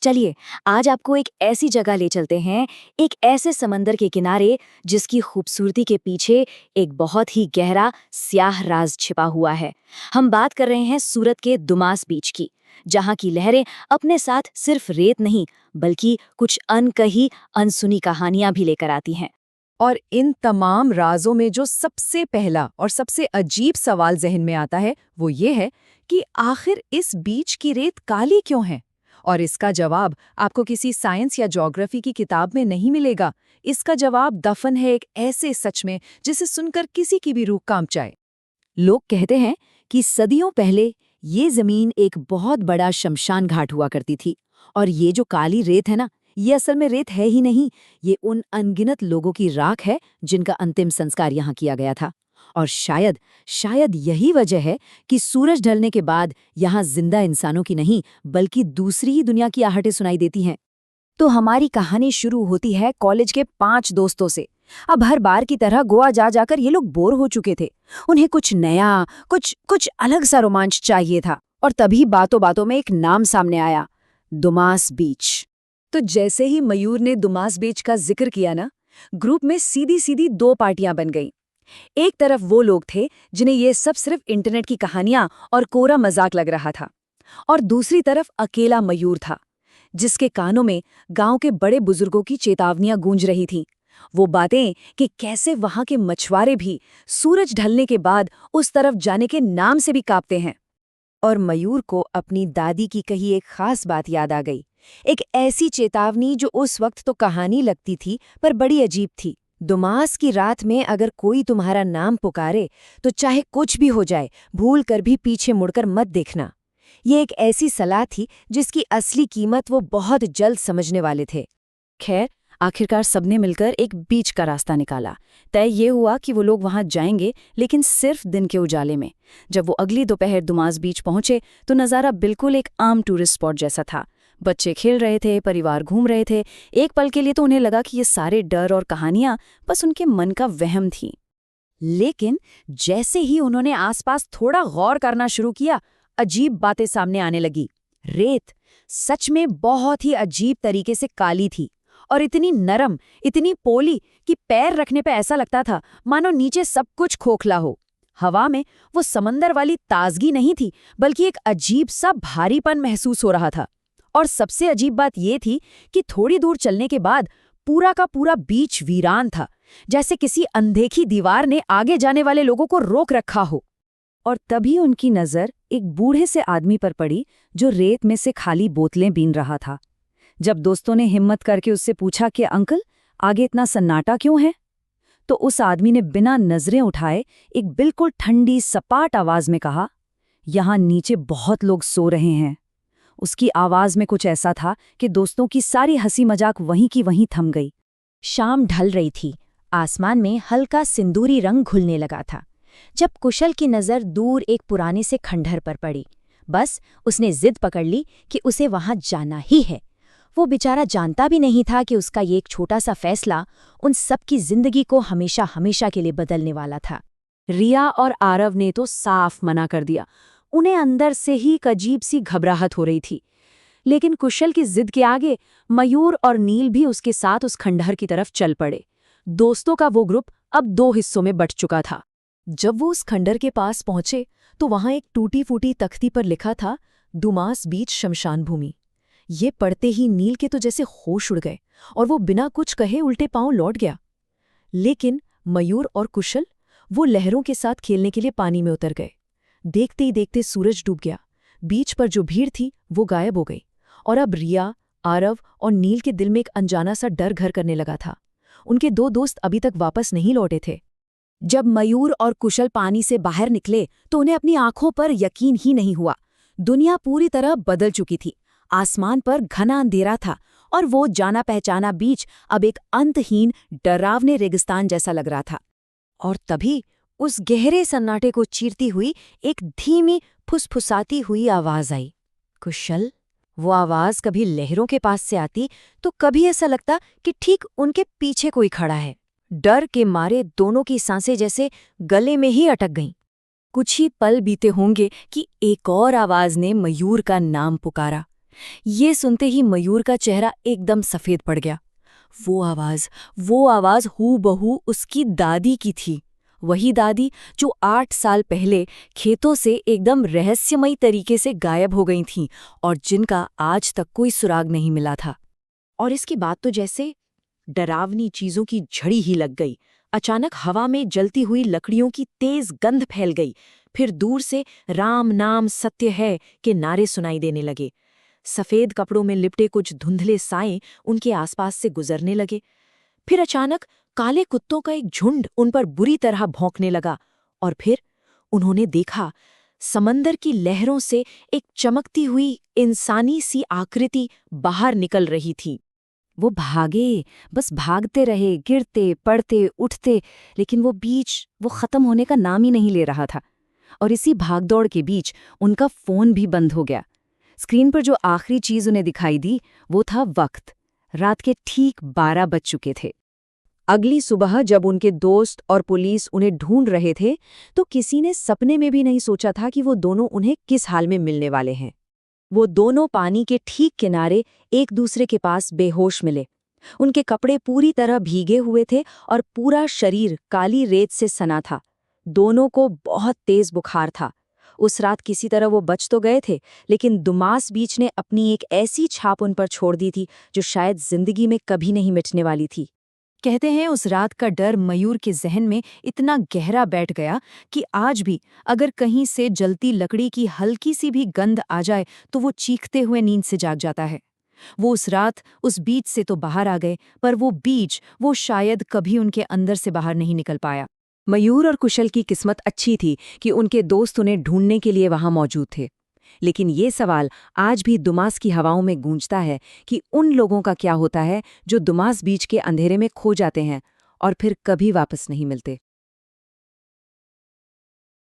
चलिए, आज आपको एक ऐसी जगह ले चलते हैं, एक ऐसे समंदर के किनारे जिसकी खूबसूरती के पीछे एक बहुत ही गहरा स्याह राज छिपा हुआ है। हम बात कर रहे हैं सूरत के दुमास बीच की, जहाँ की लहरें अपने साथ सिर्फ रेत नहीं, बल्कि कुछ अनकही, अनसुनी कहानियां भी लेकर आती हैं। और इन तमाम राज़ों में जो सबसे पहला और सबसे अजीब सवाल ज़हन में आता है वो ये है कि आखिर इस बीच की रेत काली क्यों है। और इसका जवाब आपको किसी साइंस या ज्योग्राफी की किताब में नहीं मिलेगा। इसका जवाब दफन है एक ऐसे सच में जिसे सुनकर किसी की भी रूह कांप जाए। लोग कहते हैं कि सदियों पहले ये जमीन एक बहुत बड़ा शमशान घाट हुआ करती थी, और ये जो काली रेत है ना, ये असल में रेत है ही नहीं, ये उन अनगिनत लोगों की राख है जिनका अंतिम संस्कार यहाँ किया गया था। और शायद शायद यही वजह है कि सूरज ढलने के बाद यहाँ जिंदा इंसानों की नहीं, बल्कि दूसरी ही दुनिया की आहटें सुनाई देती हैं। तो हमारी कहानी शुरू होती है कॉलेज के 5 दोस्तों से। अब हर बार की तरह गोवा जा जाकर ये लोग बोर हो चुके थे। उन्हें कुछ नया, कुछ अलग सा रोमांच चाहिए था। और तभी बातों बातों में एक नाम सामने आया, दुमास बीच। तो जैसे ही मयूर ने दुमास बीच का जिक्र किया ना, ग्रुप में सीधी सीधी 2 पार्टियां बन गईं। एक तरफ वो लोग थे जिन्हें ये सब सिर्फ इंटरनेट की कहानियां और कोरा मजाक लग रहा था, और दूसरी तरफ अकेला मयूर था, जिसके कानों में गांव के बड़े बुजुर्गों की चेतावनियां गूंज रही थीं। वो बातें कि कैसे वहां के मछुआरे भी सूरज ढलने के बाद उस तरफ जाने के नाम से भी कांपते हैं। और मयूर को अपनी दादी की कही एक खास बात याद आ गई, एक ऐसी चेतावनी जो उस वक्त तो कहानी लगती थी पर बड़ी अजीब थी। दुमास की रात में अगर कोई तुम्हारा नाम पुकारे तो चाहे कुछ भी हो जाए, भूल कर भी पीछे मुड़कर मत देखना। ये एक ऐसी सलाह थी जिसकी असली कीमत वो बहुत जल्द समझने वाले थे। खैर, आखिरकार सबने मिलकर एक बीच का रास्ता निकाला। तय ये हुआ कि वो लोग वहां जाएंगे, लेकिन सिर्फ दिन के उजाले में। जब वो अगली दोपहर दुमास बीच पहुंचे तो नज़ारा बिल्कुल एक आम टूरिस्ट स्पॉट जैसा था। बच्चे खेल रहे थे, परिवार घूम रहे थे। एक पल के लिए तो उन्हें लगा कि ये सारे डर और कहानियां बस उनके मन का वहम थी। लेकिन जैसे ही उन्होंने आसपास थोड़ा गौर करना शुरू किया, अजीब बातें सामने आने लगी। रेत सच में बहुत ही अजीब तरीके से काली थी, और इतनी नरम, इतनी पोली कि पैर रखने पे ऐसा लगता था मानो नीचे सब कुछ खोखला हो। हवा में वो समंदर वाली ताजगी नहीं थी, बल्कि एक अजीब सा भारीपन महसूस हो रहा था। और सबसे अजीब बात ये थी कि थोड़ी दूर चलने के बाद पूरा का पूरा बीच वीरान था, जैसे किसी अनदेखी दीवार ने आगे जाने वाले लोगों को रोक रखा हो। और तभी उनकी नज़र एक बूढ़े से आदमी पर पड़ी जो रेत में से खाली बोतलें बीन रहा था। जब दोस्तों ने हिम्मत करके उससे पूछा कि अंकल, आगे इतना सन्नाटा क्यों है, तो उस आदमी ने बिना नजरें उठाए एक बिल्कुल ठंडी सपाट आवाज में कहा, यहाँ नीचे बहुत लोग सो रहे हैं। उसकी आवाज में कुछ ऐसा था कि दोस्तों की सारी हंसी मजाक वहीं की वहीं थम गई। शाम ढल रही थी, आसमान में हल्का सिंदूरी रंग घुलने लगा था, जब कुशल की नज़र दूर एक पुराने से खंडहर पर पड़ी। बस उसने जिद पकड़ ली कि उसे वहां जाना ही है। वो बेचारा जानता भी नहीं था कि उसका ये एक छोटा सा फैसला उन सबकी जिंदगी को हमेशा हमेशा के लिए बदलने वाला था। रिया और आरव ने तो साफ मना कर दिया। उन्हें अंदर से ही एक अजीब सी घबराहट हो रही थी। लेकिन कुशल की जिद के आगे मयूर और नील भी उसके साथ उस खंडहर की तरफ चल पड़े। दोस्तों का वो ग्रुप अब 2 हिस्सों में बंट चुका था। जब वो उस खंडहर के पास पहुंचे तो वहां एक टूटी फूटी तख्ती पर लिखा था, दुमास बीच शमशान भूमि। ये पढ़ते ही नील के तो जैसे होश उड़ गए और वो बिना कुछ कहे उल्टे पांव लौट गया। लेकिन मयूर और कुशल वो लहरों के साथ खेलने के लिए पानी में उतर गए। देखते ही देखते सूरज डूब गया। बीच पर जो भीड़ थी वो गायब हो गई, और अब रिया, आरव और नील के दिल में एक अनजाना सा डर घर करने लगा था। उनके 2 दोस्त अभी तक वापस नहीं लौटे थे। जब मयूर और कुशल पानी से बाहर निकले तो उन्हें अपनी आंखों पर यकीन ही नहीं हुआ। दुनिया पूरी तरह बदल चुकी थी। आसमान पर घना अंधेरा था, और वो जाना पहचाना बीच अब एक अंतहीन, डरावने रेगिस्तान जैसा लग रहा था। और तभी उस गहरे सन्नाटे को चीरती हुई एक धीमी, फुसफुसाती हुई आवाज आई, कुशल। वो आवाज कभी लहरों के पास से आती तो कभी ऐसा लगता कि ठीक उनके पीछे कोई खड़ा है। डर के मारे दोनों की सांसें जैसे गले में ही अटक गईं। कुछ ही पल बीते होंगे कि एक और आवाज ने मयूर का नाम पुकारा। ये सुनते ही मयूर का चेहरा एकदम सफेद पड़ गया। वो आवाज हूबहू उसकी दादी की थी। वही दादी जो 8 साल पहले खेतों से एकदम रहस्यमयी तरीके से गायब हो गई थीं और जिनका आज तक कोई सुराग नहीं मिला था। और इसके बाद तो जैसे डरावनी चीजों की झड़ी ही लग गई। अचानक हवा में जलती हुई लकड़ियों की तेज गंध फैल गई। फिर दूर से राम नाम सत्य है के नारे सुनाई देने लगे। सफेद कपड़ों में लिपटे कुछ धुंधले साएं उनके आसपास से गुजरने लगे। फिर अचानक काले कुत्तों का एक झुंड उन पर बुरी तरह भौंकने लगा और फिर उन्होंने देखा समंदर की लहरों से एक चमकती हुई इंसानी सी आकृति बाहर निकल रही थी। वो भागे, बस भागते रहे, गिरते पड़ते उठते, लेकिन वो खत्म होने का नाम ही नहीं ले रहा था। और इसी भागदौड़ के बीच उनका फोन भी बंद हो गया। स्क्रीन पर जो आखिरी चीज उन्हें दिखाई दी वो था वक्त। रात के ठीक 12 बज चुके थे। अगली सुबह जब उनके दोस्त और पुलिस उन्हें ढूंढ रहे थे तो किसी ने सपने में भी नहीं सोचा था कि वो दोनों उन्हें किस हाल में मिलने वाले हैं। वो दोनों पानी के ठीक किनारे एक दूसरे के पास बेहोश मिले। उनके कपड़े पूरी तरह भीगे हुए थे और पूरा शरीर काली रेत से सना था। दोनों को बहुत तेज बुखार था। उस रात किसी तरह वो बच तो गए थे, लेकिन दुमास बीच ने अपनी एक ऐसी छाप उन पर छोड़ दी थी जो शायद जिंदगी में कभी नहीं मिटने वाली थी। कहते हैं उस रात का डर मयूर के जहन में इतना गहरा बैठ गया कि आज भी अगर कहीं से जलती लकड़ी की हल्की सी भी गंध आ जाए तो वो चीखते हुए नींद से जाग जाता है। वो उस रात उस बीच से तो बाहर आ गए, पर वो शायद कभी उनके अंदर से बाहर नहीं निकल पाया। मयूर और कुशल की किस्मत अच्छी थी कि उनके दोस्त उन्हें ढूंढने के लिए वहां मौजूद थे। लेकिन ये सवाल आज भी दुमास की हवाओं में गूंजता है कि उन लोगों का क्या होता है जो दुमास बीच के अंधेरे में खो जाते हैं और फिर कभी वापस नहीं मिलते।